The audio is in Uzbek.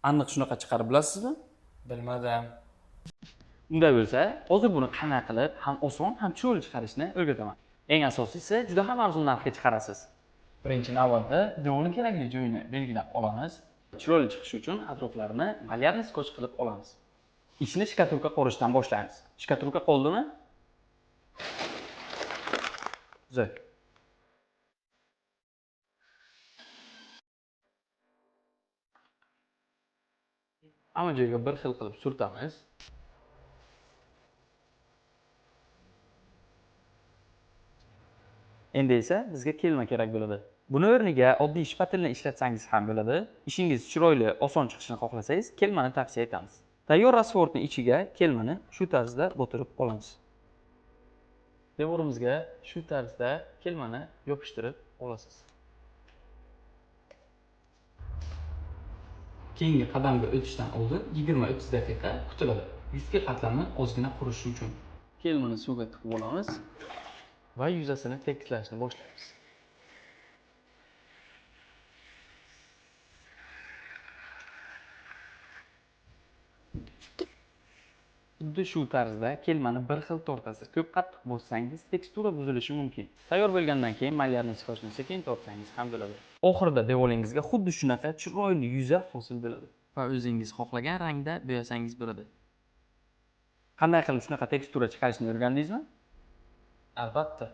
Aniq shunaqa chiqarib bilasizmi? Bilmadim. Unday bo'lsa, hozir buni qanday qilib ham oson, ham chiroyli chiqarishni o'rgataman. Eng asosiysi juda ham arzon narxga chiqarasiz. Birinchi navbatda devorning kerakli joyini belgilab olamiz. Chiroyli chiqishi uchun atroflarini malyarniy skotch qilib olamiz. Ishni shkatulka qorishdan boshlaymiz. Shkatulka qoldimi? Zo'r. Hamma joyga bir xil qilib surtamiz. Endi esa bizga kelma kerak bo'ladi. Buni o'rniga oddiy shpatilni ishlatsangiz ham bo'ladi. Ishingiz chiroyli, oson chiqishini xohlasangiz, kelmani tavsiya etamiz. Tayyor rasvorning ichiga kelmani shu tarzda botirib olamiz. Devorimizga shu tarzda kelmani yopishtirib olasiz. Keyingi qadamga o'tishdan oldin 20-30 daqiqa kutiladi. Yuzki qatlami ozgina qurishi uchun. Kelmani suvga tiqib olamiz va yuzasini tekislashni boshlaymiz. Xuddi shu tarzda kelmani bir xil tortasiz. Ko'p qattiq bossangiz tekstura buzilishi mumkin. Tayyor bo'lgandan keyin malyarni skochni sekin tortsangiz ham bo'ladi. Oxirida devoringizga xuddi shunaqa chiroyli yuza hosil bo'ladi va o'zingiz xohlagan rangda bo'yasangiz bo'ladi. Qanday qilib shunaqa tekstura chiqarishni o'rgandingizmi? Albatta.